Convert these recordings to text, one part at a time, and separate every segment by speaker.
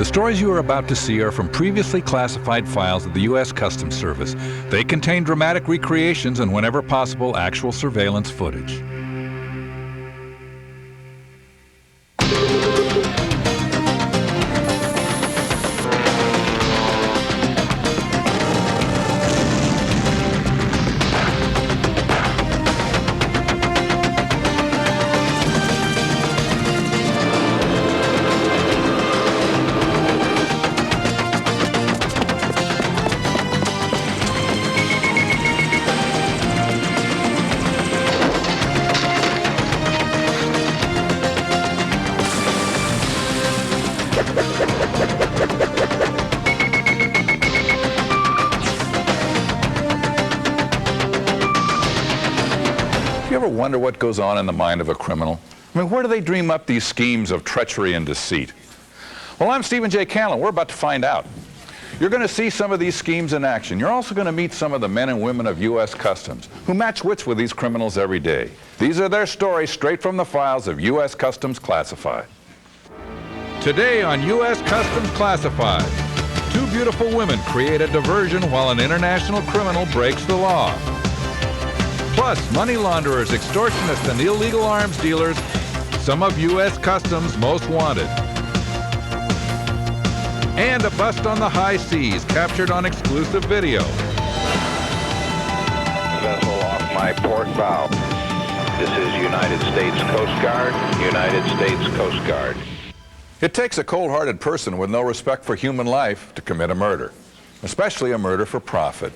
Speaker 1: The stories you are about to see are from previously classified files of the U.S. Customs Service. They contain dramatic recreations and, whenever possible, actual surveillance footage. You ever wonder what goes on in the mind of a criminal? I mean, where do they dream up these schemes of treachery and deceit? Well, I'm Stephen J. Cannell. We're about to find out. You're going to see some of these schemes in action. You're also going to meet some of the men and women of U.S. Customs who match wits with these criminals every day. These are their stories straight from the files of U.S. Customs Classified. Today on U.S. Customs Classified, two beautiful women create a diversion while an international criminal breaks the law. Plus, money launderers, extortionists, and illegal arms dealers, some of U.S. Customs' most wanted. And a bust on the high seas, captured on exclusive video.
Speaker 2: Vessel off my port bow. This is United States Coast Guard, United States Coast Guard.
Speaker 1: It takes a cold-hearted person with no respect for human life to commit a murder, especially a murder for profit.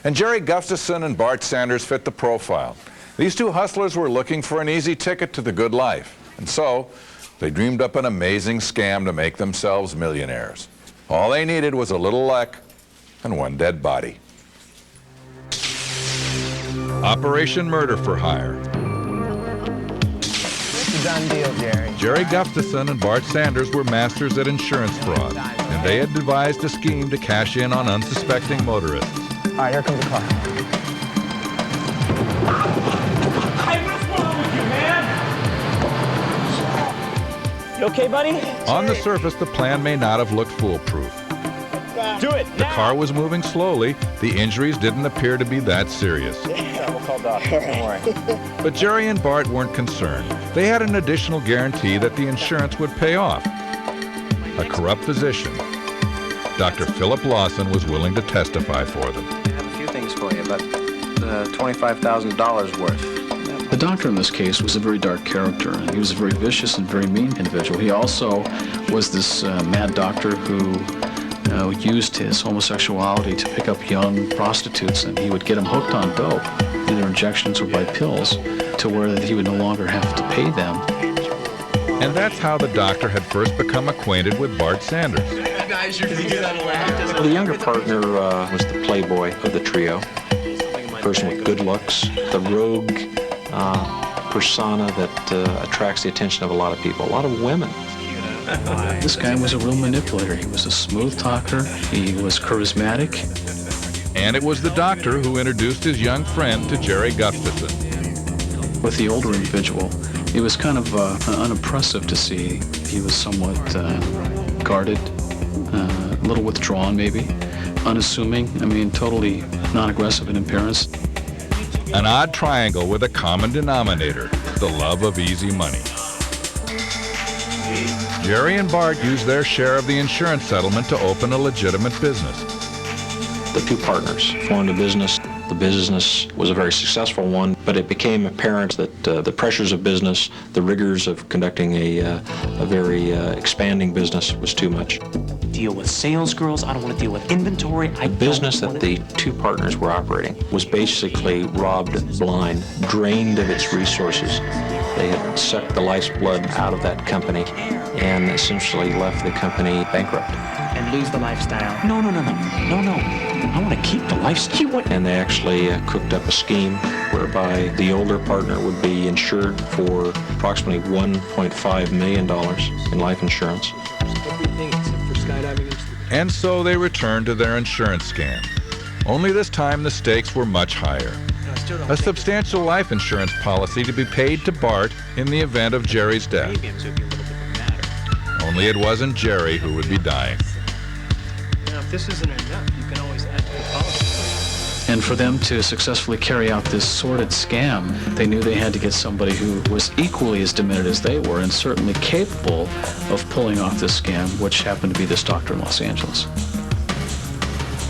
Speaker 1: And Jerry Gustafson and Bart Sanders fit the profile. These two hustlers were looking for an easy ticket to the good life, and so they dreamed up an amazing scam to make themselves millionaires. All they needed was a little luck and one dead body. Operation Murder for Hire.
Speaker 3: Done deal, Jerry.
Speaker 1: Jerry Gustafson and Bart Sanders were masters at insurance fraud, and they had devised a scheme to cash in on unsuspecting motorists.
Speaker 3: All right, here comes the car.
Speaker 4: Hey, what's wrong with you, man? You okay, buddy?
Speaker 1: On the surface, the plan may not have looked foolproof.
Speaker 4: Do it
Speaker 1: The
Speaker 4: now.
Speaker 1: car was moving slowly. The injuries didn't appear to be that serious.
Speaker 4: Yeah, we'll call doctor. Don't worry.
Speaker 1: But Jerry and Bart weren't concerned. They had an additional guarantee that the insurance would pay off. A corrupt physician, Dr. Philip Lawson, was willing to testify for them.
Speaker 5: I have a few things for you, but $25,000 worth.
Speaker 6: The doctor in this case was a very dark character. He was a very vicious and very mean individual. He also was this mad doctor who used his homosexuality to pick up young prostitutes, and he would get them hooked on dope, either injections or by pills, to where he would no longer have to pay them.
Speaker 1: And that's how the doctor had first become acquainted with Bart Sanders.
Speaker 5: Well, the younger partner was the playboy of the trio, person with good looks, the rogue persona that attracts the attention of a lot of people, a lot of women.
Speaker 6: This guy was a real manipulator. He was a smooth talker. He was charismatic.
Speaker 1: And it was the doctor who introduced his young friend to Jerry Gustafson.
Speaker 6: With the older individual, it was kind of unimpressive to see. He was somewhat guarded, a little withdrawn maybe, unassuming, I mean, totally non-aggressive in appearance.
Speaker 1: An odd triangle with a common denominator, the love of easy money. Jerry and Bart used their share of the insurance settlement to open a legitimate business.
Speaker 5: The two partners formed a business. The business was a very successful one, but it became apparent that the pressures of business, the rigors of conducting a very expanding business was too much.
Speaker 4: Deal with sales girls. I don't want to deal with inventory.
Speaker 5: The business that the two partners were operating was basically robbed blind, drained of its resources. They had sucked the life's blood out of that company and essentially left the company bankrupt.
Speaker 4: And lose the lifestyle. No. I want to keep the lifestyle.
Speaker 5: And they actually cooked up a scheme whereby the older partner would be insured for approximately $1.5 million in life insurance.
Speaker 1: And so they returned to their insurance scam. Only this time the stakes were much higher. A substantial life insurance policy to be paid to Bart in the event of Jerry's death. Only it wasn't Jerry who would be dying.
Speaker 3: Now, if this isn't enough, you can always add to the policy.
Speaker 6: And for them to successfully carry out this sordid scam, they knew they had to get somebody who was equally as demented as they were and certainly capable of pulling off this scam, which happened to be this doctor in Los Angeles.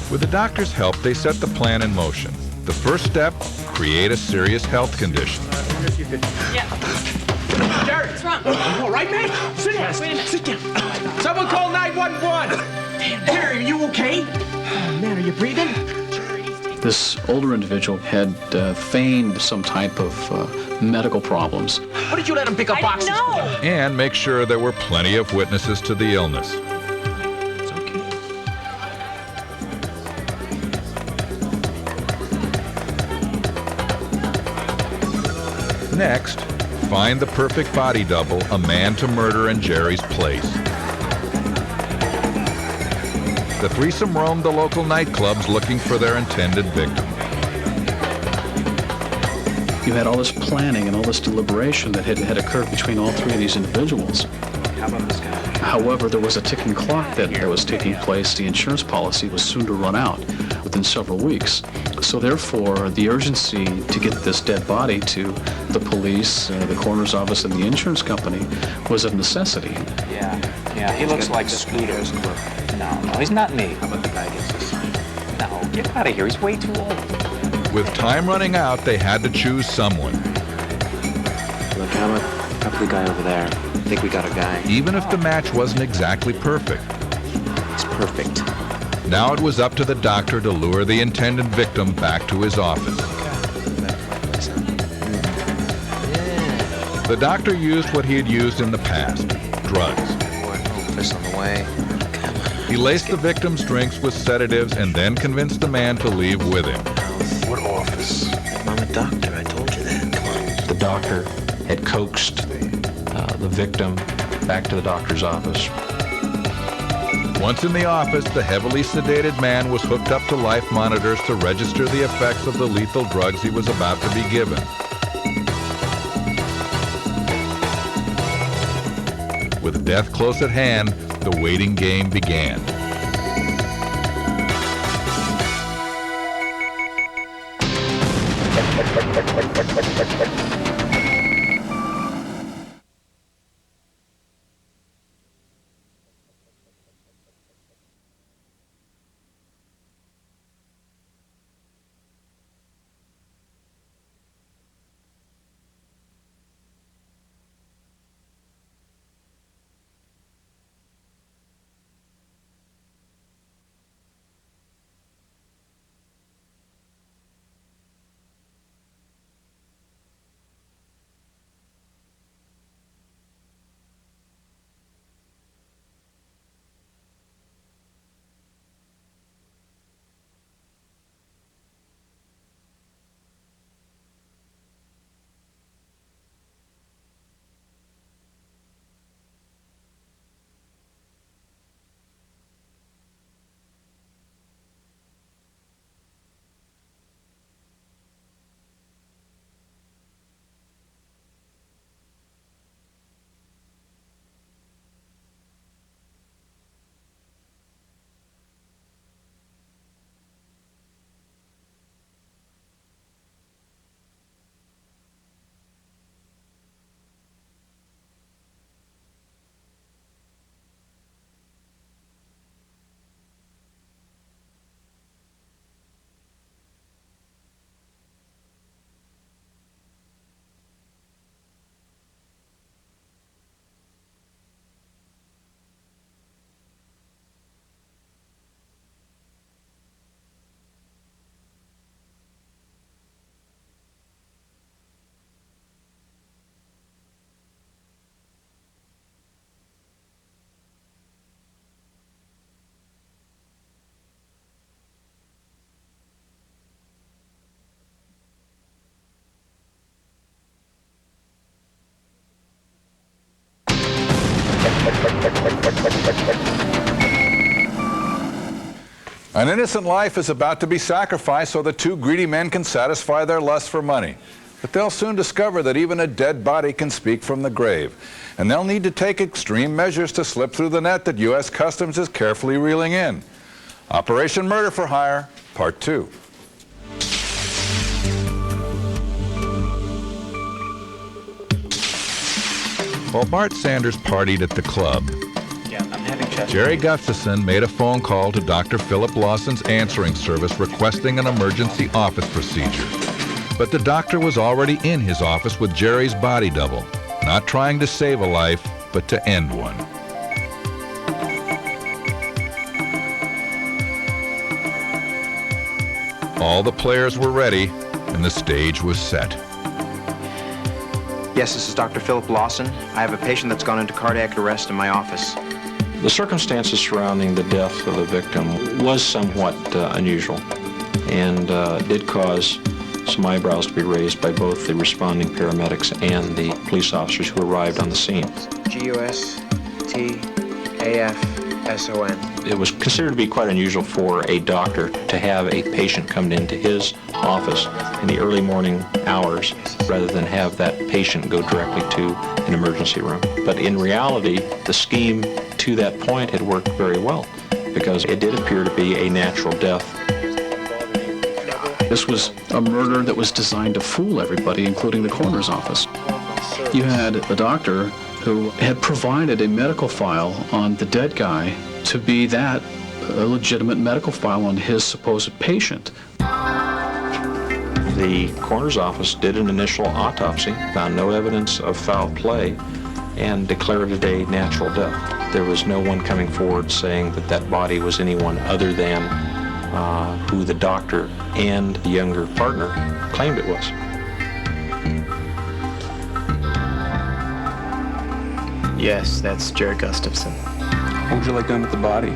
Speaker 1: With the doctor's help, they set the plan in motion. The first step, create a serious health condition.
Speaker 7: Jerry, what's wrong? You all right, man? Sit down. Wait a minute. Sit down. Someone call 911. Damn, Jerry, are you okay? Oh, man, are you breathing?
Speaker 6: This older individual had feigned some type of medical problems.
Speaker 7: What did you let him pick up boxes?
Speaker 8: No.
Speaker 1: And make sure there were plenty of witnesses to the illness.
Speaker 7: It's okay.
Speaker 1: Next, find the perfect body double, a man to murder in Jerry's place. The threesome roamed the local nightclubs looking for their intended victim.
Speaker 6: You had all this planning and all this deliberation that had occurred between all three of these individuals.
Speaker 4: How about this guy?
Speaker 6: However, there was a ticking clock that was taking place. The insurance policy was soon to run out within several weeks. So therefore, the urgency to get this dead body to the police, the coroner's office, and the insurance company was of necessity.
Speaker 4: Yeah, he looks like Scooter. No, he's not me. How about the guy gets this? No, get out of here. He's way too old.
Speaker 1: With time running out, they had to choose someone.
Speaker 4: Look, how about the guy over there? I think we got a guy.
Speaker 1: Even if the match wasn't exactly perfect.
Speaker 4: He's perfect.
Speaker 1: Now it was up to the doctor to lure the intended victim back to his office. The doctor used what he had used in the past, drugs.
Speaker 4: Fist on the way.
Speaker 1: He laced the victim's drinks with sedatives and then convinced the man to leave with him.
Speaker 9: What office?
Speaker 4: I'm a doctor. I told you that. Come on.
Speaker 5: The doctor had coaxed the victim back to the doctor's office.
Speaker 1: Once in the office, the heavily sedated man was hooked up to life monitors to register the effects of the lethal drugs he was about to be given. With death close at hand, the waiting game began. An innocent life is about to be sacrificed so the two greedy men can satisfy their lust for money. But they'll soon discover that even a dead body can speak from the grave, and they'll need to take extreme measures to slip through the net that U.S. Customs is carefully reeling in. Operation Murder for Hire, Part 2. While Bart Sanders partied at the club, Jerry Gustafson made a phone call to Dr. Philip Lawson's answering service requesting an emergency office procedure. But the doctor was already in his office with Jerry's body double, not trying to save a life, but to end one. All the players were ready, and the stage was set.
Speaker 8: Yes, this is Dr. Philip Lawson. I have a patient that's gone into cardiac arrest in my office.
Speaker 5: The circumstances surrounding the death of the victim was somewhat unusual and did cause some eyebrows to be raised by both the responding paramedics and the police officers who arrived on the scene. G-U-S-T-A-F-S-O-N. It was considered to be quite unusual for a doctor to have a patient come into his office in the early morning hours rather than have that patient go directly to an emergency room. But in reality, the scheme to that point had worked very well because it did appear to be a natural death.
Speaker 6: This was a murder that was designed to fool everybody, including the coroner's office. You had a doctor who had provided a medical file on the dead guy to be that, a legitimate medical file on his supposed patient.
Speaker 5: The coroner's office did an initial autopsy, found no evidence of foul play, and declared it a natural death. There was no one coming forward saying that that body was anyone other than who the doctor and the younger partner claimed it was.
Speaker 3: Yes, that's Jerry Gustafson.
Speaker 8: What would you like done with the body?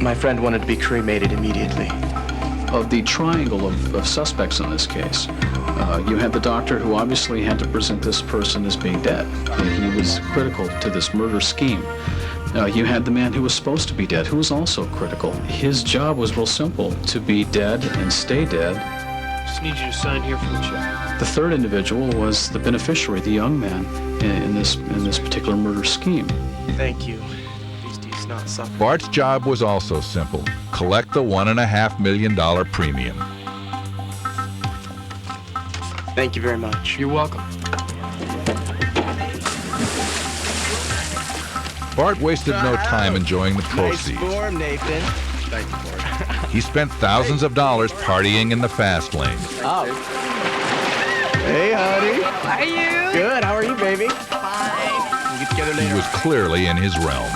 Speaker 3: My friend wanted to be cremated immediately.
Speaker 6: Of the triangle of suspects in this case, you had the doctor who obviously had to present this person as being dead. He was critical to this murder scheme. You had the man who was supposed to be dead, who was also critical. His job was real simple, to be dead and stay dead.
Speaker 3: Just need you to sign here for the check.
Speaker 6: The third individual was the beneficiary, the young man, in this particular murder scheme.
Speaker 3: Thank you. At least he's not suffering.
Speaker 1: Bart's job was also simple: collect the $1.5 million premium.
Speaker 3: Thank you very much.
Speaker 6: You're welcome.
Speaker 1: Bart wasted no time enjoying the proceeds.
Speaker 3: Nice form, Nathan. Thank you for it.
Speaker 1: He spent thousands of dollars partying in the fast lane.
Speaker 3: Oh. Hey, honey.
Speaker 9: How are you?
Speaker 3: Good. How are you, baby?
Speaker 9: Fine.
Speaker 3: We'll get together
Speaker 1: He
Speaker 3: later.
Speaker 1: was clearly in his realm.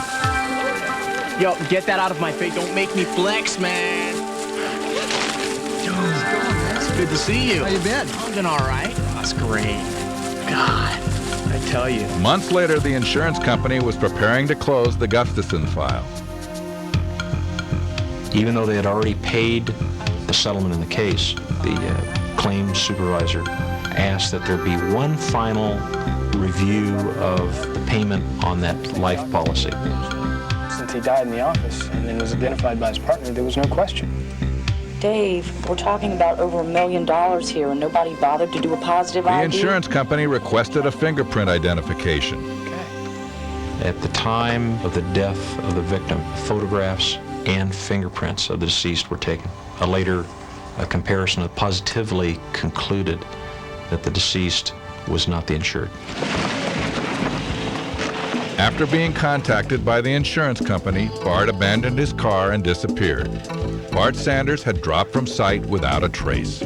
Speaker 3: Yo, get that out of my face. Don't make me flex, man. It's good to see you.
Speaker 7: How you been?
Speaker 3: I'm doing all right. That's great. God, I tell you.
Speaker 1: Months later, the insurance company was preparing to close the Gustafson file.
Speaker 5: Even though they had already paid the settlement in the case, the claims supervisor asked that there be one final review of the payment on that life policy.
Speaker 3: Since he died in the office and then was identified by his partner, there was no question.
Speaker 9: Dave, we're talking about over $1 million here, and nobody bothered to do a positive
Speaker 1: The
Speaker 9: ID?
Speaker 1: insurance company requested a fingerprint identification.
Speaker 5: At the time of the death of the victim, photographs and fingerprints of the deceased were taken. A comparison positively concluded that the deceased was not the insured.
Speaker 1: After being contacted by the insurance company, Bart abandoned his car and disappeared. Bart Sanders had dropped from sight without a trace.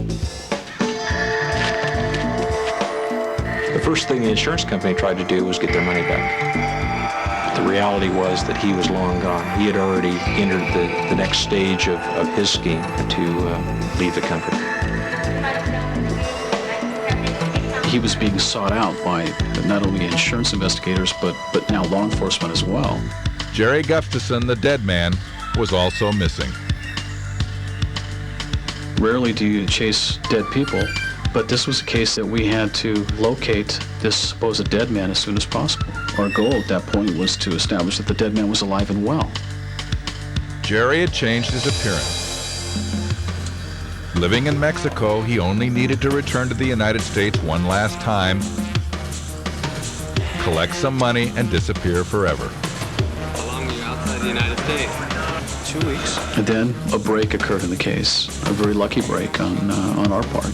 Speaker 5: The first thing the insurance company tried to do was get their money back. The reality was that he was long gone. He had already entered the next stage of his scheme to leave the country.
Speaker 6: He was being sought out by not only insurance investigators, but now law enforcement as well.
Speaker 1: Jerry Gustafson, the dead man, was also missing.
Speaker 6: Rarely do you chase dead people, but this was a case that we had to locate this supposed dead man as soon as possible. Our goal at that point was to establish that the dead man was alive and well.
Speaker 1: Jerry had changed his appearance. Living in Mexico, he only needed to return to the United States one last time, collect some money, and disappear forever.
Speaker 10: How long were you outside the United States?
Speaker 8: 2 weeks.
Speaker 6: And then a break occurred in the case, a very lucky break on our part.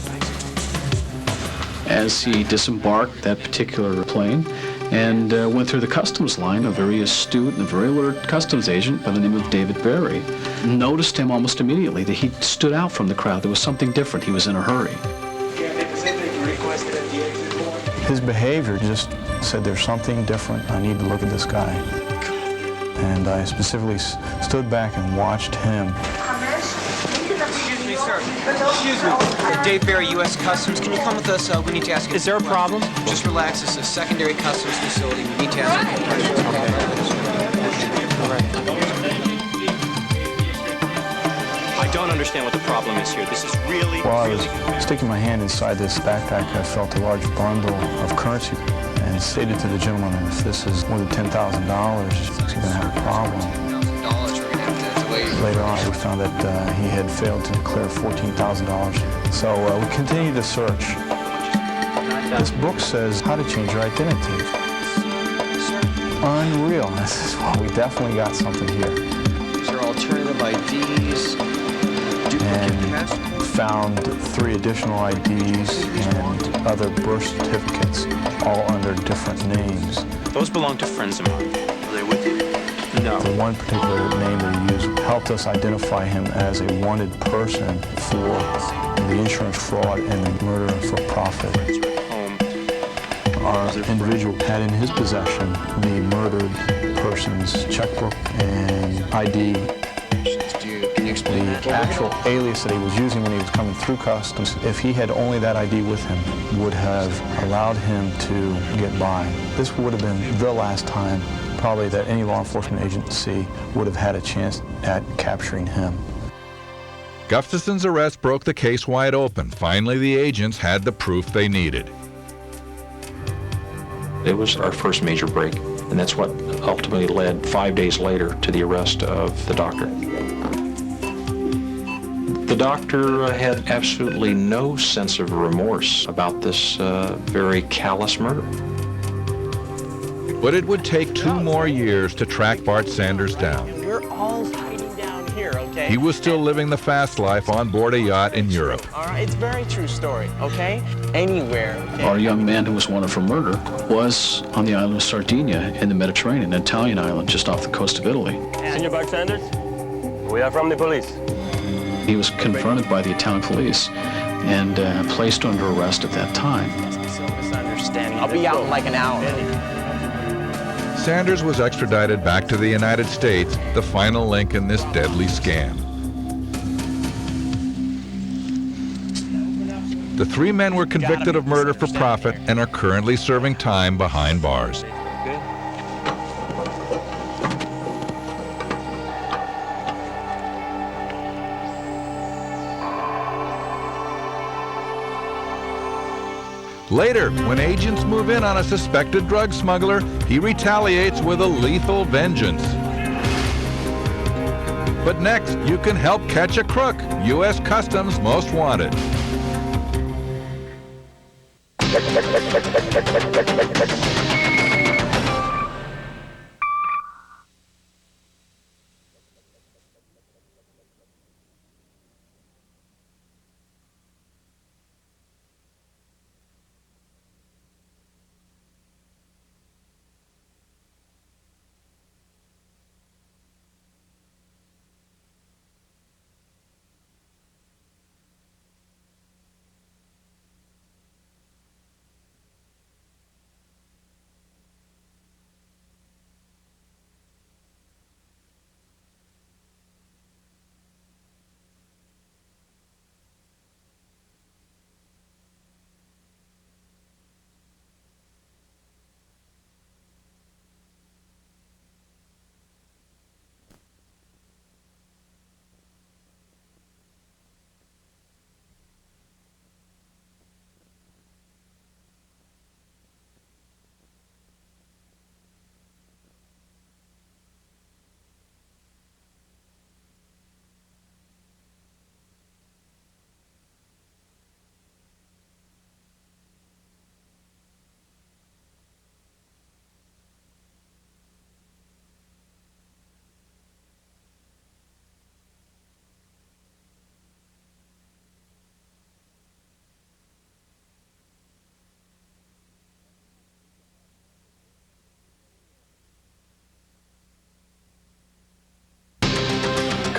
Speaker 6: As he disembarked that particular plane and went through the customs line, a very astute and very alert customs agent by the name of David Berry noticed him almost immediately, that he stood out from the crowd. There was something different. He was in a hurry.
Speaker 3: His behavior just said, there's something different. I need to look at this guy. And I specifically stood back and watched him.
Speaker 8: Excuse me, sir. Excuse me. Dave Berry, U.S. Customs. Can you come with us? We need to ask you.
Speaker 7: Is there a problem?
Speaker 8: Just relax. It's a secondary customs facility. We need to ask you questions.
Speaker 10: I don't understand what the problem is here. This is really,
Speaker 3: While I
Speaker 10: really...
Speaker 3: was sticking my hand inside this backpack, I felt a large bundle of currency and stated to the gentleman, if this is more than $10,000, he's going to have a problem. Later on, we found that he had failed to declare $14,000. So we continued to search. This book says how to change your identity. Unreal. I says, well, we definitely got something here.
Speaker 8: Is there alternative IDs?
Speaker 3: And found 3 additional IDs and other birth certificates, all under different names.
Speaker 10: Those belong to friends of mine. Are they with you? No.
Speaker 3: The one particular name that he used helped us identify him as a wanted person for the insurance fraud and the murder for profit. Our individual had in his possession the murdered person's checkbook and ID. The actual alias that he was using when he was coming through customs, if he had only that ID with him, would have allowed him to get by. This would have been the last time probably that any law enforcement agency would have had a chance at capturing him.
Speaker 1: Gustafson's arrest broke the case wide open. Finally, the agents had the proof they needed.
Speaker 5: It was our first major break, and that's what ultimately led 5 days later to the arrest of the doctor. The doctor had absolutely no sense of remorse about this very callous murder.
Speaker 1: But it would take 2 more years to track Bart Sanders down.
Speaker 7: We're all hiding down here, okay?
Speaker 1: He was still living the fast life on board a yacht in Europe.
Speaker 7: All right, it's a very true story, okay? Anywhere. Okay?
Speaker 6: Our young man who was wanted for murder was on the island of Sardinia in the Mediterranean, an Italian island just off the coast of Italy.
Speaker 11: Senor Bart Sanders, we are from the police.
Speaker 6: He was confronted by the Italian police and placed under arrest at that time.
Speaker 7: Misunderstanding. I'll be out in like an hour.
Speaker 1: Sanders was extradited back to the United States, the final link in this deadly scam. The 3 men were convicted of murder for profit and are currently serving time behind bars. Later, when agents move in on a suspected drug smuggler, he retaliates with a lethal vengeance. But next, you can help catch a crook, U.S. Customs Most Wanted.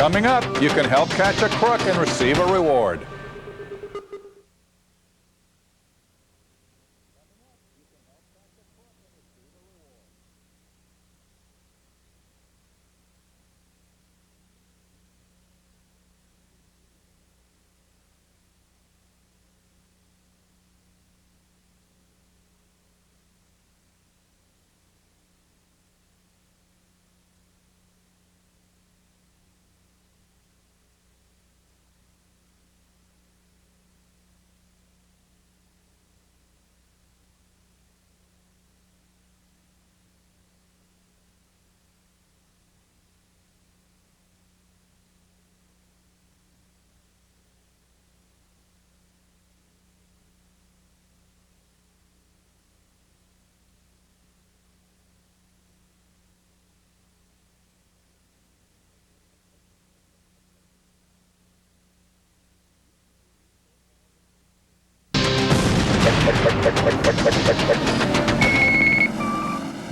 Speaker 1: Coming up, you can help catch a crook and receive a reward.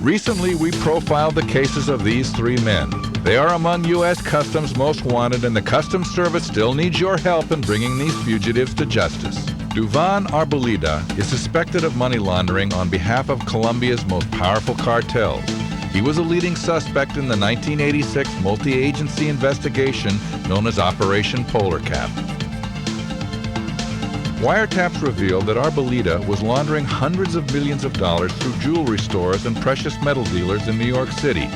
Speaker 1: Recently, we profiled the cases of these three men. They are among U.S. Customs most wanted, and the Customs Service still needs your help in bringing these fugitives to justice. Duvan Arboleda is suspected of money laundering on behalf of Colombia's most powerful cartels. He was a leading suspect in the 1986 multi-agency investigation known as Operation Polar Cap. Wiretaps revealed that Arboleda was laundering hundreds of millions of dollars through jewelry stores and precious metal dealers in New York City.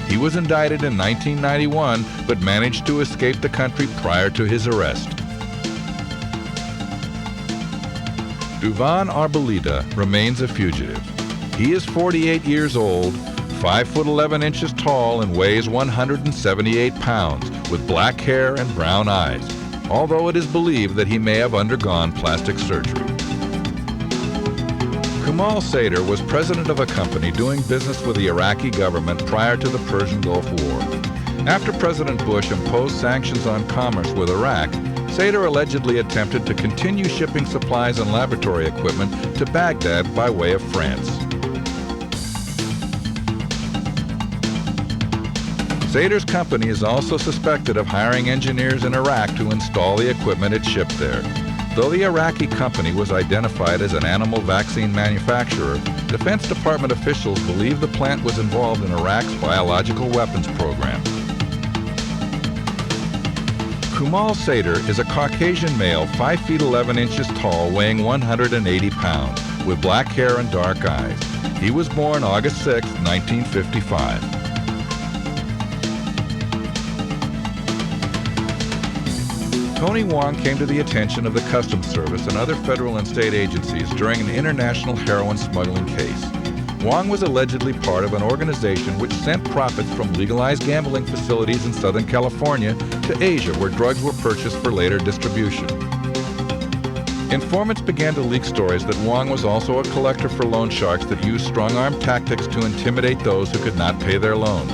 Speaker 1: He was indicted in 1991, but managed to escape the country prior to his arrest. Duvan Arboleda remains a fugitive. He is 48 years old, 5 foot 11 inches tall, and weighs 178 pounds, with black hair and brown eyes, although it is believed that he may have undergone plastic surgery. Cannell was president of a company doing business with the Iraqi government prior to the Persian Gulf War. After President Bush imposed sanctions on commerce with Iraq, Sater allegedly attempted to continue shipping supplies and laboratory equipment to Baghdad by way of France. Sater's company is also suspected of hiring engineers in Iraq to install the equipment it shipped there. Though the Iraqi company was identified as an animal vaccine manufacturer, Defense Department officials believe the plant was involved in Iraq's biological weapons program. Cannell is a Caucasian male, 5 feet 11 inches tall, weighing 180 pounds, with black hair and dark eyes. He was born August 6, 1955. Tony Wong came to the attention of the Customs Service and other federal and state agencies during an international heroin smuggling case. Wong was allegedly part of an organization which sent profits from legalized gambling facilities in Southern California to Asia, where drugs were purchased for later distribution. Informants began to leak stories that Wong was also a collector for loan sharks that used strong-arm tactics to intimidate those who could not pay their loans.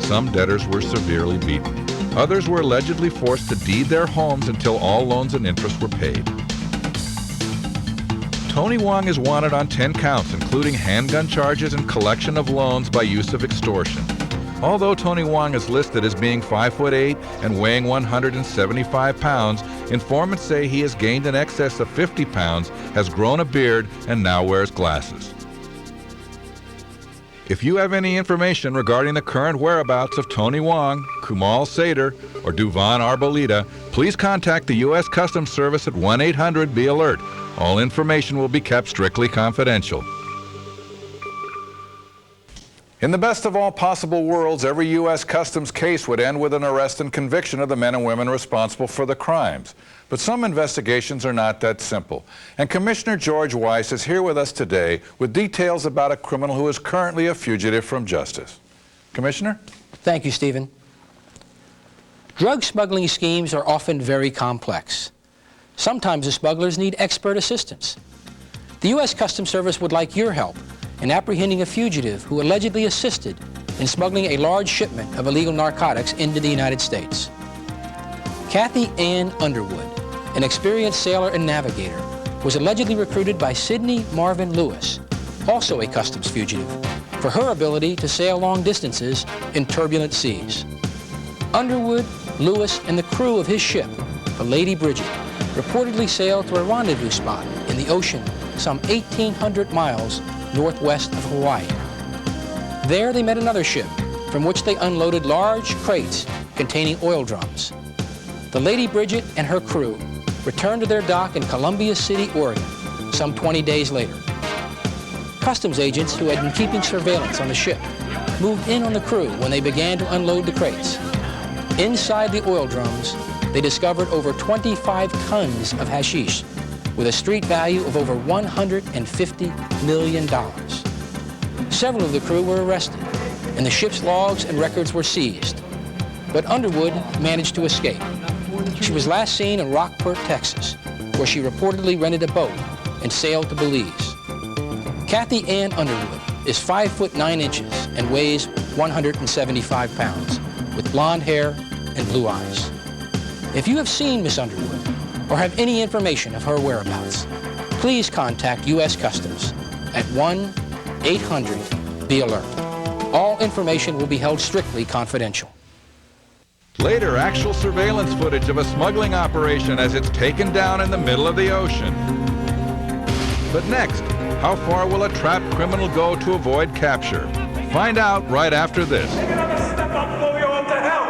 Speaker 1: Some debtors were severely beaten. Others were allegedly forced to deed their homes until all loans and interest were paid. Tony Wong is wanted on 10 counts, including handgun charges and collection of loans by use of extortion. Although Tony Wong is listed as being 5'8" and weighing 175 pounds, informants say he has gained in excess of 50 pounds, has grown a beard, and now wears glasses. If you have any information regarding the current whereabouts of Tony Wong, Cannell or Duvan Arboleda, please contact the U.S. Customs Service at 1-800-BE-ALERT. All information will be kept strictly confidential. In the best of all possible worlds, every U.S. Customs case would end with an arrest and conviction of the men and women responsible for the crimes. But some investigations are not that simple. And Commissioner George Weiss is here with us today with details about a criminal who is currently a fugitive from justice. Commissioner?
Speaker 12: Thank you, Stephen. Drug smuggling schemes are often very complex. Sometimes the smugglers need expert assistance. The U.S. Customs Service would like your help in apprehending a fugitive who allegedly assisted in smuggling a large shipment of illegal narcotics into the United States. Kathy Ann Underwood, an experienced sailor and navigator, was allegedly recruited by Sidney Marvin Lewis, also a customs fugitive, for her ability to sail long distances in turbulent seas. Underwood Lewis and the crew of his ship, the Lady Bridget, reportedly sailed to a rendezvous spot in the ocean some 1,800 miles northwest of Hawaii. There they met another ship from which they unloaded large crates containing oil drums. The Lady Bridget and her crew returned to their dock in Columbia City, Oregon, some 20 days later. Customs agents who had been keeping surveillance on the ship moved in on the crew when they began to unload the crates. Inside the oil drums, they discovered over 25 tons of hashish with a street value of over $150 million. Several of the crew were arrested, and the ship's logs and records were seized. But Underwood managed to escape. She was last seen in Rockport, Texas, where she reportedly rented a boat and sailed to Belize. Kathy Ann Underwood is 5 foot 9 inches and weighs 175 pounds, with blonde hair and blue eyes. If you have seen Miss Underwood or have any information of her whereabouts, please contact U.S. Customs at 1-800-BE-ALERT. All information will be held strictly confidential.
Speaker 1: Later, actual surveillance footage of a smuggling operation as it's taken down in the middle of the ocean. But next, how far will a trapped criminal go to avoid capture? Find out right after this.
Speaker 13: Take another step, I'll blow you all to hell.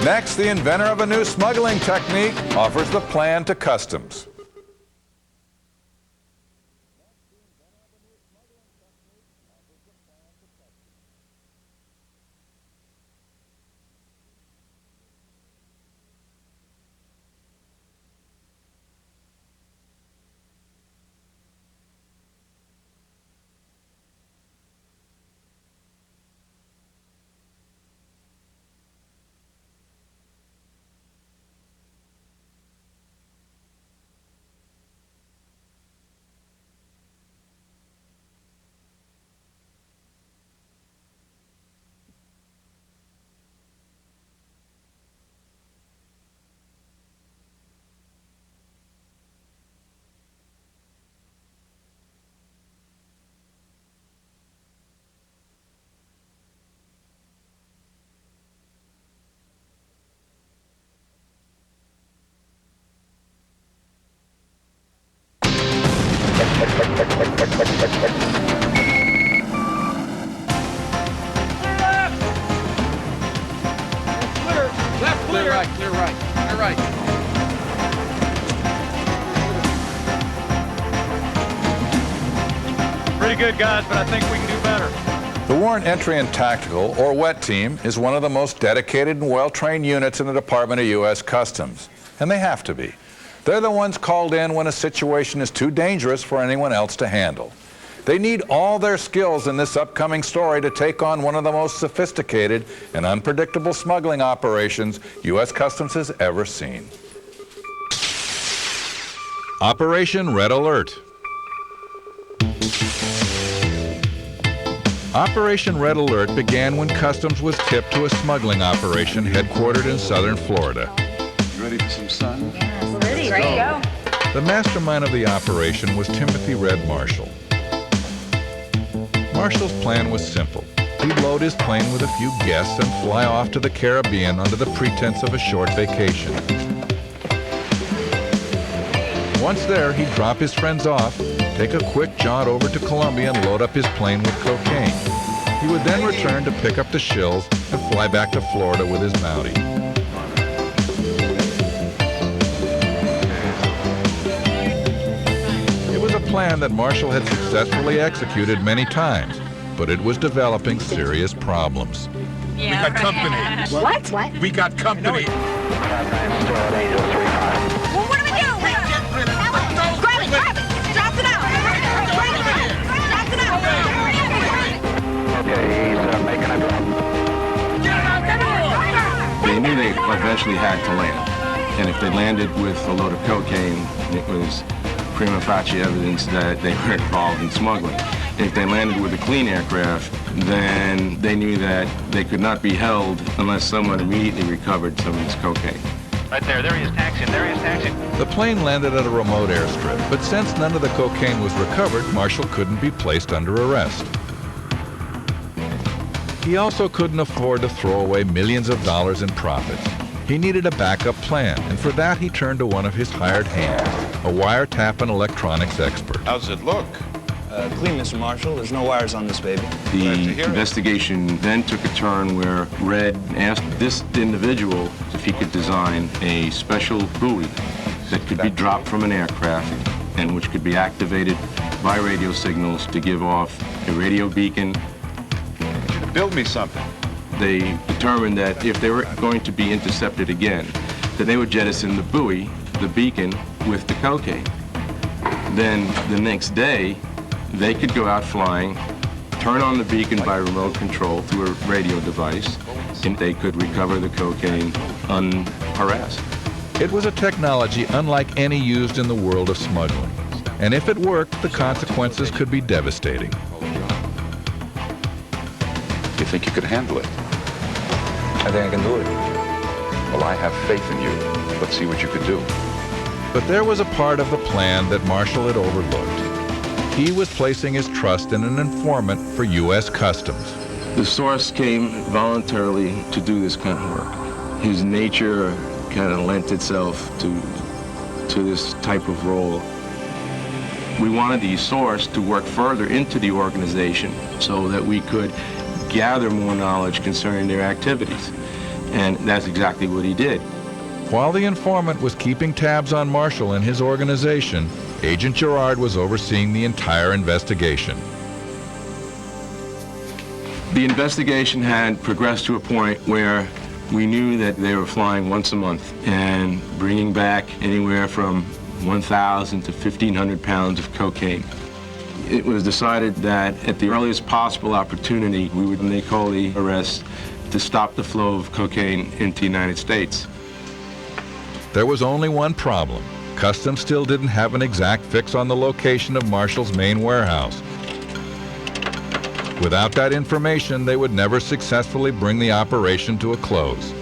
Speaker 1: Next, the inventor of a new smuggling technique offers the plan to Customs.
Speaker 7: Clear right, clear right, clear right.
Speaker 14: Pretty good, guys, but I think we can do better.
Speaker 1: The Warrant Entry and Tactical, or WET team, is one of the most dedicated and well-trained units in the Department of U.S. Customs. And they have to be. They're the ones called in when a situation is too dangerous for anyone else to handle. They need all their skills in this upcoming story to take on one of the most sophisticated and unpredictable smuggling operations U.S. Customs has ever seen. Operation Red Alert. Operation Red Alert began when Customs was tipped to a smuggling operation headquartered in southern Florida.
Speaker 15: You ready for some sun?
Speaker 9: Ready to go.
Speaker 1: The mastermind of the operation was Timothy Red Marshall. Marshall's plan was simple. He'd load his plane with a few guests and fly off to the Caribbean under the pretense of a short vacation. Once there, he'd drop his friends off, take a quick jaunt over to Colombia and load up his plane with cocaine. He would then return to pick up the shills and fly back to Florida with his Mountie. It was a plan that Marshall had successfully executed many times, but it was developing serious problems.
Speaker 13: We got company.
Speaker 9: What?
Speaker 13: We got company.
Speaker 9: Well, what do we do? Grab it! Drop it out! Drop it out!
Speaker 2: Okay, he's making a drop.
Speaker 15: They knew they eventually had to land. And if they landed with a load of cocaine, it was prima facie evidence that they were involved in smuggling. If they landed with a clean aircraft, then they knew that they could not be held unless someone immediately recovered some of this cocaine.
Speaker 2: Right there he is taxiing,
Speaker 1: The plane landed at a remote airstrip, but since none of the cocaine was recovered, Marshall couldn't be placed under arrest. He also couldn't afford to throw away millions of dollars in profits. He needed a backup plan, and for that he turned to one of his hired hands, a wiretap and electronics expert.
Speaker 15: How's it look?
Speaker 16: Clean, Mr. Marshall. There's no wires on this baby.
Speaker 15: The investigation then took a turn where Red asked this individual if he could design a special buoy that could be dropped from an aircraft and which could be activated by radio signals to give off a radio beacon.
Speaker 2: Build me something.
Speaker 15: They determined that if they were going to be intercepted again, that they would jettison the buoy, the beacon, with the cocaine. Then the next day, they could go out flying, turn on the beacon by remote control through a radio device, and they could recover the cocaine unharassed.
Speaker 1: It was a technology unlike any used in the world of smuggling. And if it worked, the consequences could be devastating.
Speaker 17: You think you could handle it?
Speaker 16: I think I can do it.
Speaker 17: Well, I have faith in you. Let's see what you could do.
Speaker 1: But there was a part of the plan that Marshall had overlooked. He was placing his trust in an informant for U.S. Customs.
Speaker 15: The source came voluntarily to do this kind of work. His nature kind of lent itself to this type of role. We wanted the source to work further into the organization so that we could gather more knowledge concerning their activities. And that's exactly what he did.
Speaker 1: While the informant was keeping tabs on Marshall and his organization, Agent Gerard was overseeing the entire investigation.
Speaker 15: The investigation had progressed to a point where we knew that they were flying once a month and bringing back anywhere from 1,000 to 1,500 pounds of cocaine. It was decided that at the earliest possible opportunity, we would make all the arrests to stop the flow of cocaine into the United States.
Speaker 1: There was only one problem. Customs still didn't have an exact fix on the location of Marshall's main warehouse. Without that information, they would never successfully bring the operation to a close.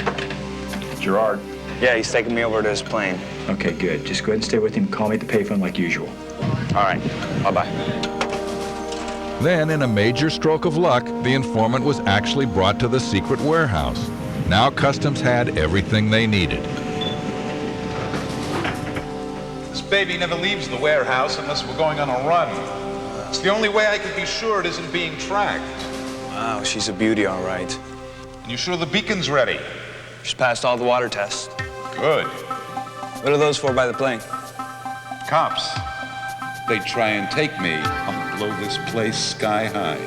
Speaker 16: Gerard? Yeah, he's taking me over to his plane.
Speaker 18: Okay, good. Just go ahead and stay with him. Call me at the payphone like usual.
Speaker 16: All right. Bye-bye.
Speaker 1: Then, in a major stroke of luck, the informant was actually brought to the secret warehouse. Now Customs had everything they needed.
Speaker 19: This baby never leaves the warehouse unless we're going on a run. It's the only way I can be sure it isn't being tracked.
Speaker 16: Wow, she's a beauty, all right.
Speaker 19: And you sure the beacon's ready?
Speaker 16: She's passed all the water tests.
Speaker 19: Good.
Speaker 16: What are those for by the plane?
Speaker 19: Cops. They try and take me. I'll blow this place sky high.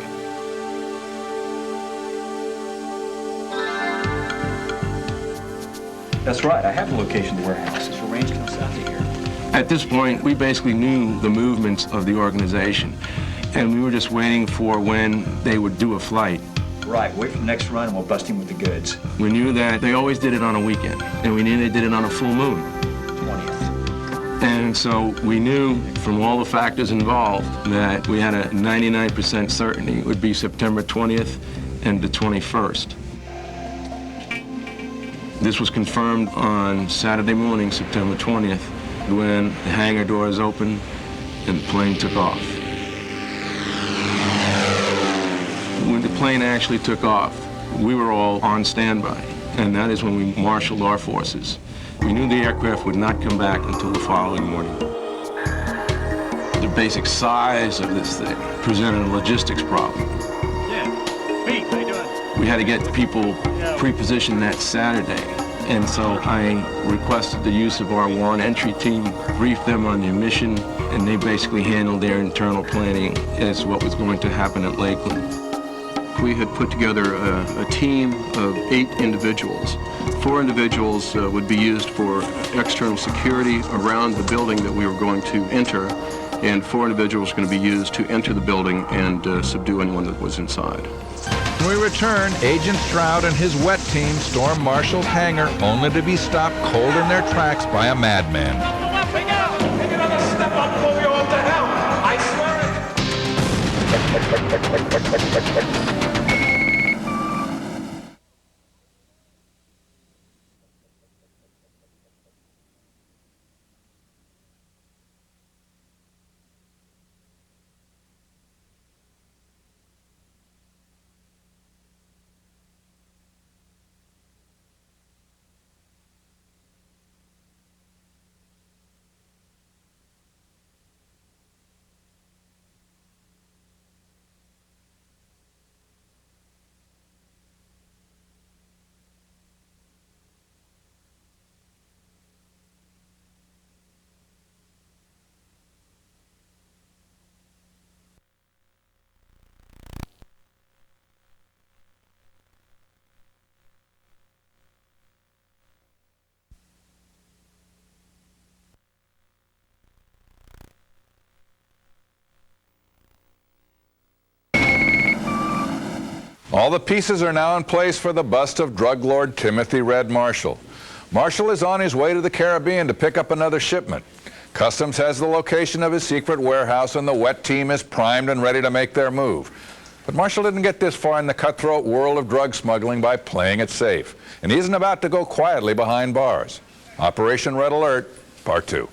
Speaker 18: That's right. I have the location of the warehouse. It's arranged to come south of here.
Speaker 15: At this point, we basically knew the movements of the organization, and we were just waiting for when they would do a flight.
Speaker 18: Right. Wait for the next run, and we'll bust him with the goods.
Speaker 15: We knew that they always did it on a weekend, and we knew they did it on a full moon.
Speaker 18: 20th.
Speaker 15: And so we knew from all the factors involved that we had a 99% certainty it would be September 20th and the 21st. This was confirmed on Saturday morning, September 20th, when the hangar doors opened and the plane took off. When the plane actually took off, we were all on standby, and that is when we marshaled our forces. We knew the aircraft would not come back until the following morning. The basic size of this thing presented a logistics problem.
Speaker 14: Yeah. Pete, how you doing?
Speaker 15: We had to get people pre-positioned that Saturday, and so I requested the use of our warrant entry team, briefed them on their mission, and they basically handled their internal planning as what was going to happen at Lakeland.
Speaker 20: We had put together a team of 8 individuals. 4 individuals would be used for external security around the building that we were going to enter, and 4 individuals were going to be used to enter the building and subdue anyone that was inside.
Speaker 1: When we return, Agent Stroud and his wet team storm Marshall's hangar only to be stopped cold in their tracks by a madman.
Speaker 7: Take another step, I'll blow you all to hell. I swear it.
Speaker 1: All the pieces are now in place for the bust of drug lord Timothy Red Marshall. Marshall is on his way to the Caribbean to pick up another shipment. Customs has the location of his secret warehouse, and the wet team is primed and ready to make their move. But Marshall didn't get this far in the cutthroat world of drug smuggling by playing it safe, and he isn't about to go quietly behind bars. Operation Red Alert, Part 2.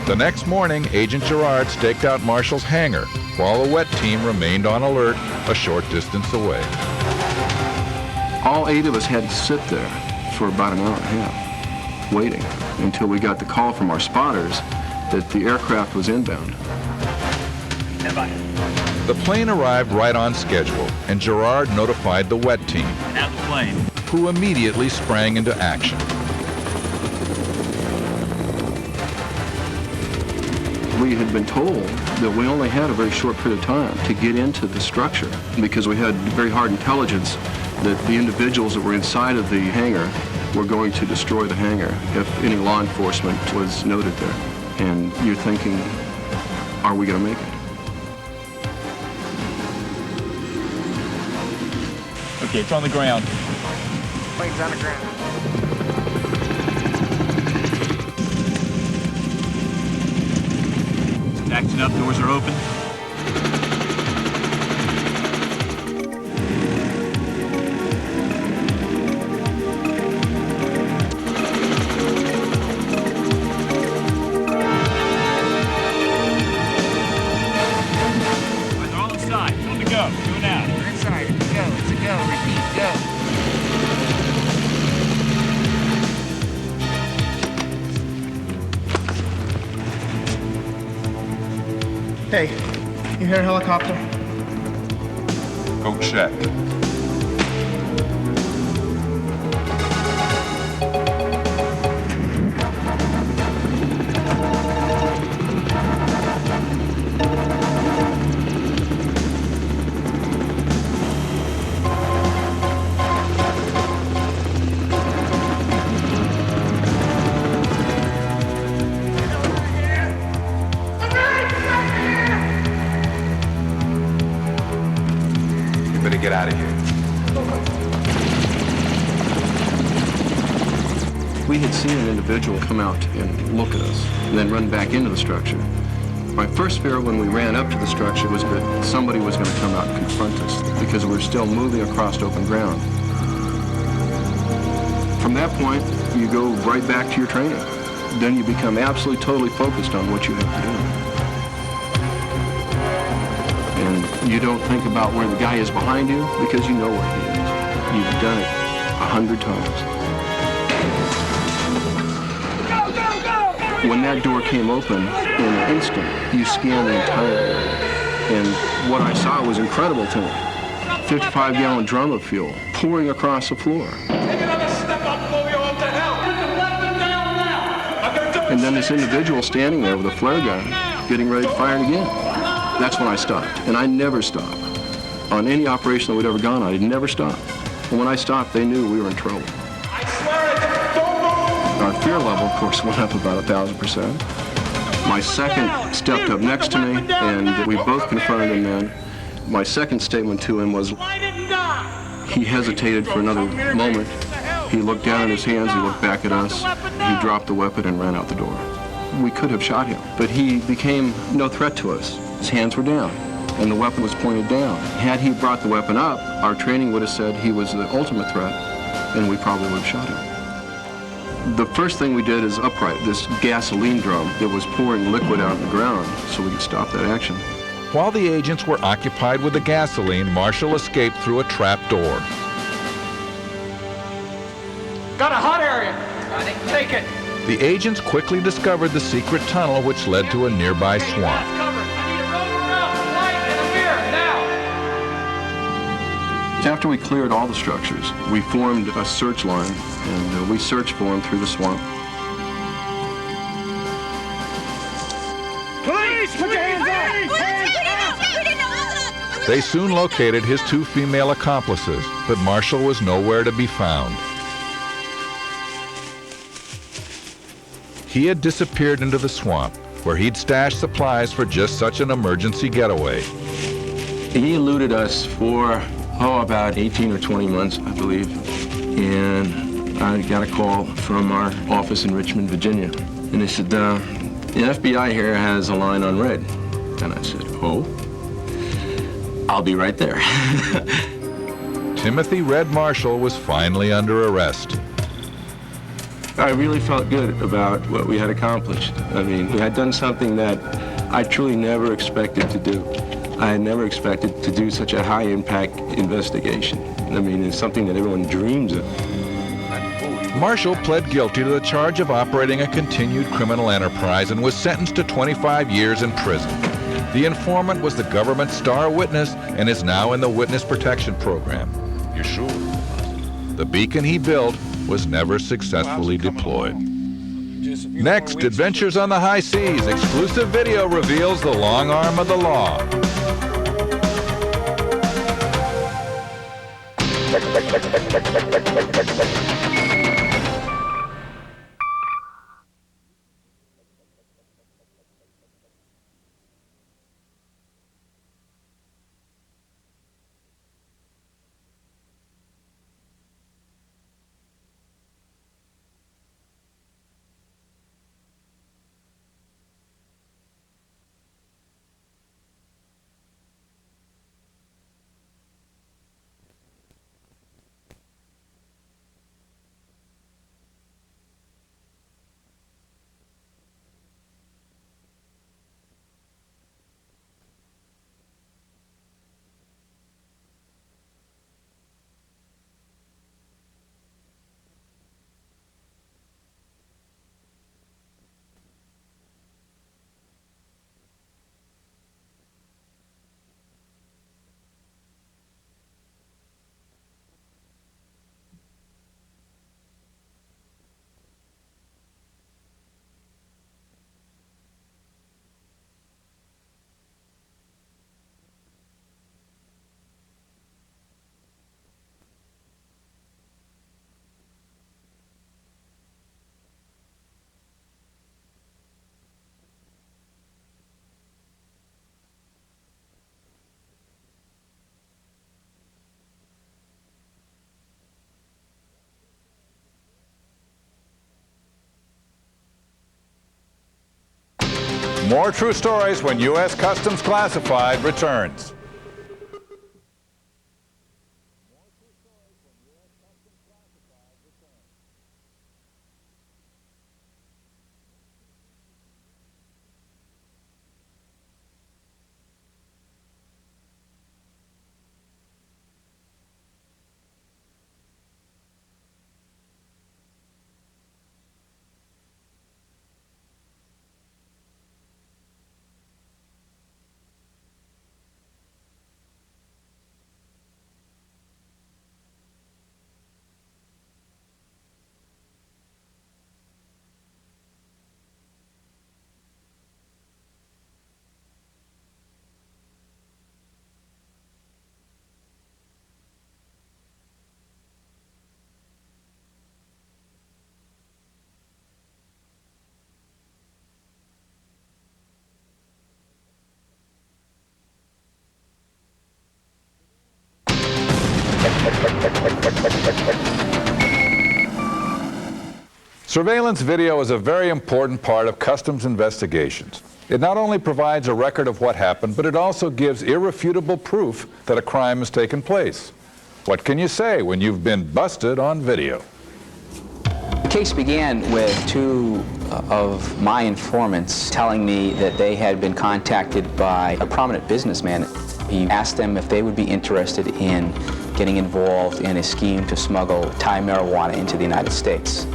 Speaker 1: The next morning, Agent Gerard staked out Marshall's hangar, while the wet team remained on alert a short distance away.
Speaker 20: All 8 of us had to sit there for about an hour and a half, waiting until we got the call from our spotters that the aircraft was inbound.
Speaker 1: The plane arrived right on schedule, and Gerard notified the wet team,
Speaker 14: Out the plane.
Speaker 1: who immediately sprang into action.
Speaker 20: We had been told that we only had a very short period of time to get into the structure because we had very hard intelligence that the individuals that were inside of the hangar were going to destroy the hangar if any law enforcement was noted there. And you're thinking, are we going to make it?
Speaker 14: Okay, it's on the ground.
Speaker 8: Plane's on the ground.
Speaker 14: Action up, doors are open. They're all inside. On the go. Go now.
Speaker 8: We're inside. It's a go. It's a go. Repeat, go.
Speaker 7: Hey, you hear a helicopter?
Speaker 19: Go check.
Speaker 20: We had seen an individual come out and look at us, and then run back into the structure. My first fear when we ran up to the structure was that somebody was going to come out and confront us, because we were still moving across open ground. From that point, you go right back to your training. Then you become absolutely, totally focused on what you have to do. And you don't think about where the guy is behind you, because you know where he is. You've done it 100 times. When that door came open, in an instant, you scan the entire area. And what I saw was incredible to me. 55-gallon drum of fuel pouring across the floor. And then this individual standing there with a flare gun, getting ready to fire it again. That's when I stopped. And I never stop. On any operation that we'd ever gone on, I'd never stop. And when I stopped, they knew we were in trouble. Our fear level, of course, went up about 1,000%. My second stepped up next to me, and we both confronted him then. My second statement to him was, he hesitated for another moment. He looked down at his hands, he looked back at us, he dropped the weapon and ran out the door. We could have shot him, but he became no threat to us. His hands were down, and the weapon was pointed down. Had he brought the weapon up, our training would have said he was the ultimate threat, and we probably would have shot him. The first thing we did is upright this gasoline drum that was pouring liquid out on the ground so we could stop that action.
Speaker 1: While the agents were occupied with the gasoline, Marshall escaped through a trap door.
Speaker 7: Got a hot area. Take it.
Speaker 1: The agents quickly discovered the secret tunnel which led to a nearby swamp.
Speaker 20: After we cleared all the structures, we formed a search line, and we searched for him through the swamp.
Speaker 7: Police! Put your hands up!
Speaker 1: They soon located his two female accomplices, but Marshall was nowhere to be found. He had disappeared into the swamp, where he'd stashed supplies for just such an emergency getaway.
Speaker 15: He eluded us for, about 18 or 20 months, I believe. And I got a call from our office in Richmond, Virginia. And they said, the FBI here has a line on red. And I said, oh, I'll be right there.
Speaker 1: Timothy Red Marshall was finally under arrest.
Speaker 15: I really felt good about what we had accomplished. I mean, we had done something that I truly never expected to do. I had never expected to do such a high-impact investigation. I mean, it's something that everyone dreams of.
Speaker 1: Marshall pled guilty to the charge of operating a continued criminal enterprise and was sentenced to 25 years in prison. The informant was the government's star witness and is now in the Witness Protection Program.
Speaker 17: You sure?
Speaker 1: The beacon he built was never successfully deployed. Next, Adventures on the High Seas. Exclusive video reveals the long arm of the law. More true stories when U.S. Customs Classified returns. Surveillance video is a very important part of customs investigations. It not only provides a record of what happened, but it also gives irrefutable proof that a crime has taken place. What can you say when you've been busted on video?
Speaker 21: The case began with two of my informants telling me that they had been contacted by a prominent businessman. He asked them if they would be interested in getting involved in a scheme to smuggle Thai marijuana into the United States.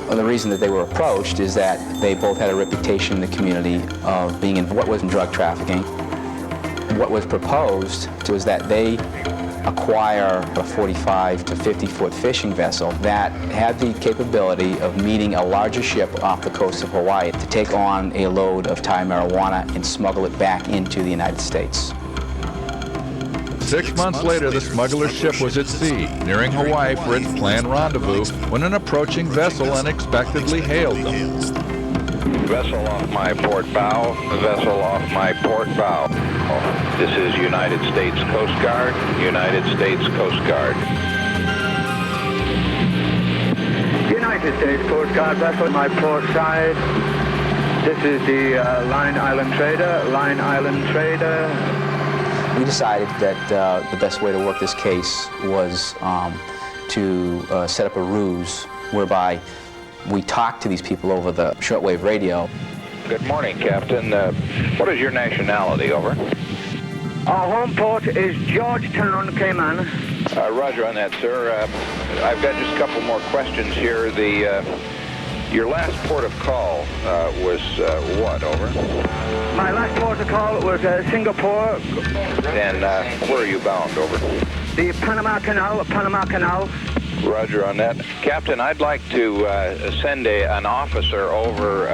Speaker 21: Well, the reason that they were approached is that they both had a reputation in the community of being in what was in drug trafficking. What was proposed was that they acquire a 45 to 50-foot fishing vessel that had the capability of meeting a larger ship off the coast of Hawaii to take on a load of Thai marijuana and smuggle it back into the United States.
Speaker 1: 6 months later, the smuggler's ship was at sea, nearing Hawaii for its planned rendezvous, when an approaching vessel unexpectedly hailed them.
Speaker 2: Vessel off my port bow. Vessel off my port bow. This is United States Coast Guard. United States Coast Guard.
Speaker 22: United States Coast Guard vessel, my port side. This is the Line Island Trader. Line Island Trader.
Speaker 21: We decided that the best way to work this case was to set up a ruse whereby we talked to these people over the shortwave radio.
Speaker 2: Good morning, Captain. What is your nationality, over?
Speaker 22: Our home port is Georgetown, Cayman.
Speaker 2: Roger on that, sir. I've got just a couple more questions here. Your last port of call was what, over?
Speaker 22: My last port of call was Singapore.
Speaker 2: And where are you bound, over?
Speaker 22: The Panama Canal, Panama Canal.
Speaker 2: Roger on that. Captain, I'd like to send an officer over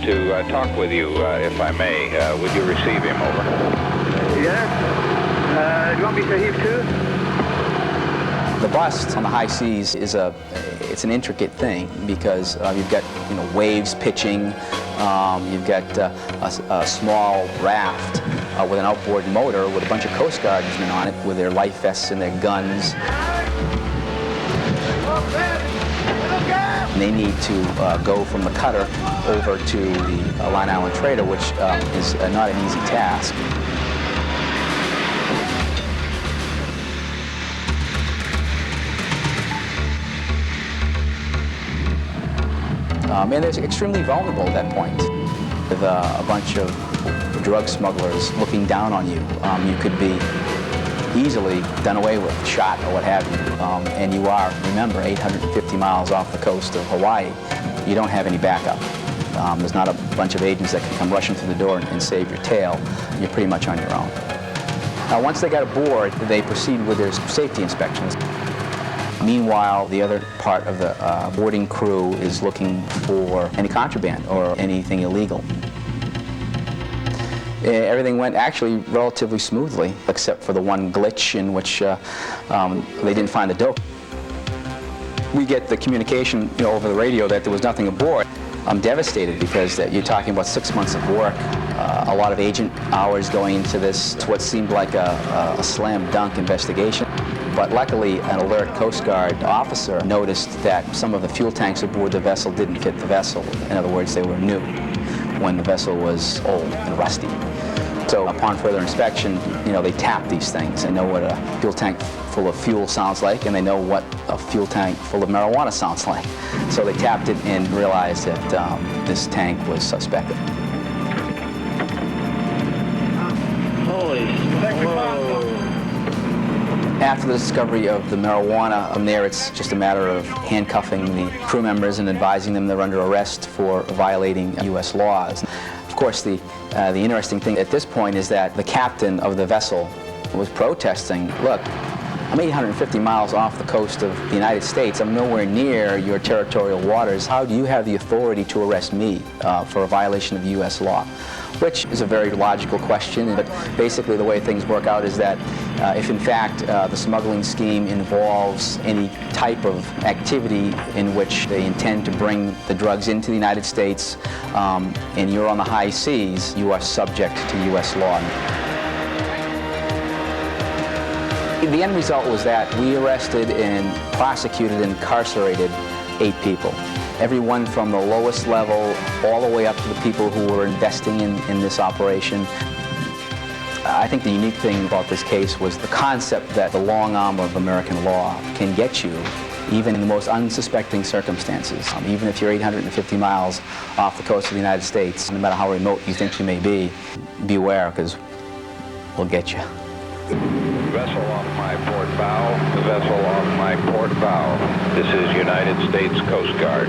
Speaker 2: to talk with you, if I may. Would you receive him, over?
Speaker 22: Yes. Do you want me to heave to?
Speaker 21: The bust on the high seas is it's an intricate thing because you've got waves pitching, you've got a small raft with an outboard motor with a bunch of Coast Guardsmen on it with their life vests and their guns. And they need to go from the cutter over to the Line Island Trader, which is not an easy task. And they're extremely vulnerable at that point. With a bunch of drug smugglers looking down on you, you could be easily done away with, shot or what have you. And you are, remember, 850 miles off the coast of Hawaii. You don't have any backup. There's not a bunch of agents that can come rushing through the door and save your tail. You're pretty much on your own. Now, once they got aboard, they proceed with their safety inspections. Meanwhile, the other part of the boarding crew is looking for any contraband or anything illegal. Everything went actually relatively smoothly, except for the one glitch in which they didn't find the dope. We get the communication over the radio that there was nothing aboard. I'm devastated because you're talking about 6 months of work, a lot of agent hours going into this. It's what seemed like a slam dunk investigation. But luckily, an alert Coast Guard officer noticed that some of the fuel tanks aboard the vessel didn't fit the vessel. In other words, they were new. when the vessel was old and rusty. So upon further inspection, they tap these things. They know what a fuel tank full of fuel sounds like, and they know what a fuel tank full of marijuana sounds like. So they tapped it and realized that this tank was suspected. After the discovery of the marijuana, from there it's just a matter of handcuffing the crew members and advising them they're under arrest for violating U.S. laws. Of course, the interesting thing at this point is that the captain of the vessel was protesting, look, I'm 850 miles off the coast of the United States. I'm nowhere near your territorial waters. How do you have the authority to arrest me for a violation of U.S. law? Which is a very logical question, but basically the way things work out is that if in fact the smuggling scheme involves any type of activity in which they intend to bring the drugs into the United States and you're on the high seas, you are subject to U.S. law. The end result was that we arrested and prosecuted and incarcerated 8 people. Everyone from the lowest level all the way up to the people who were investing in this operation. I think the unique thing about this case was the concept that the long arm of American law can get you even in the most unsuspecting circumstances. Even if you're 850 miles off the coast of the United States, no matter how remote you think you may be, beware, because we'll get you.
Speaker 2: Vessel off my port bow. Vessel off my port bow. This is United States Coast Guard.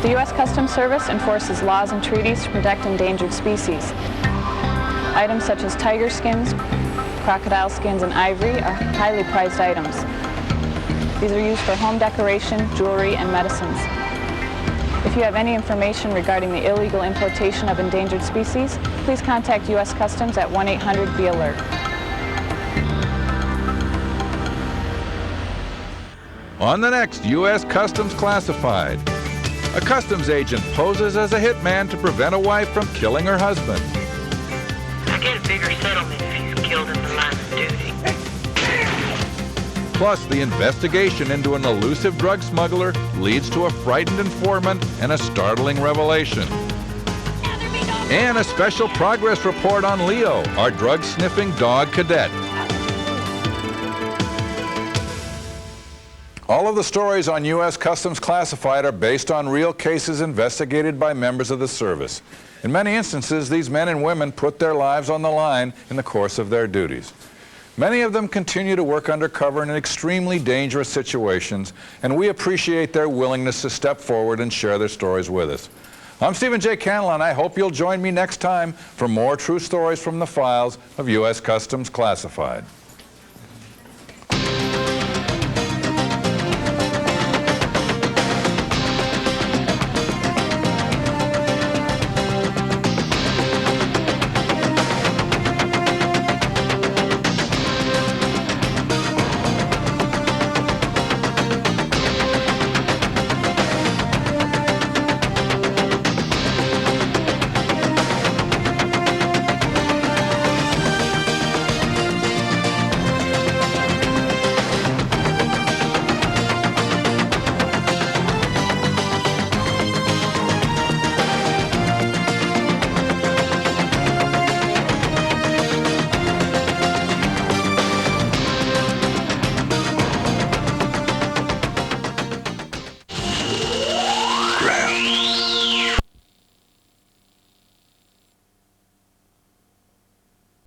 Speaker 4: The U.S. Customs Service enforces laws and treaties to protect endangered species. Items such as tiger skins, crocodile skins, and ivory are highly prized items. These are used for home decoration, jewelry, and medicines. If you have any information regarding the illegal importation of endangered species, please contact U.S. Customs at 1-800-BE-ALERT.
Speaker 1: On the next U.S. Customs Classified, a customs agent poses as a hitman to prevent a wife from killing her husband.
Speaker 10: I get a bigger settlement if he's killed in the line of duty.
Speaker 1: Plus, the investigation into an elusive drug smuggler leads to a frightened informant and a startling revelation. And a special progress report on Leo, our drug-sniffing dog cadet. All of the stories on U.S. Customs Classified are based on real cases investigated by members of the service. In many instances, these men and women put their lives on the line in the course of their duties. Many of them continue to work undercover in extremely dangerous situations, and we appreciate their willingness to step forward and share their stories with us. I'm Stephen J. Cannell, and I hope you'll join me next time for more true stories from the files of U.S. Customs Classified.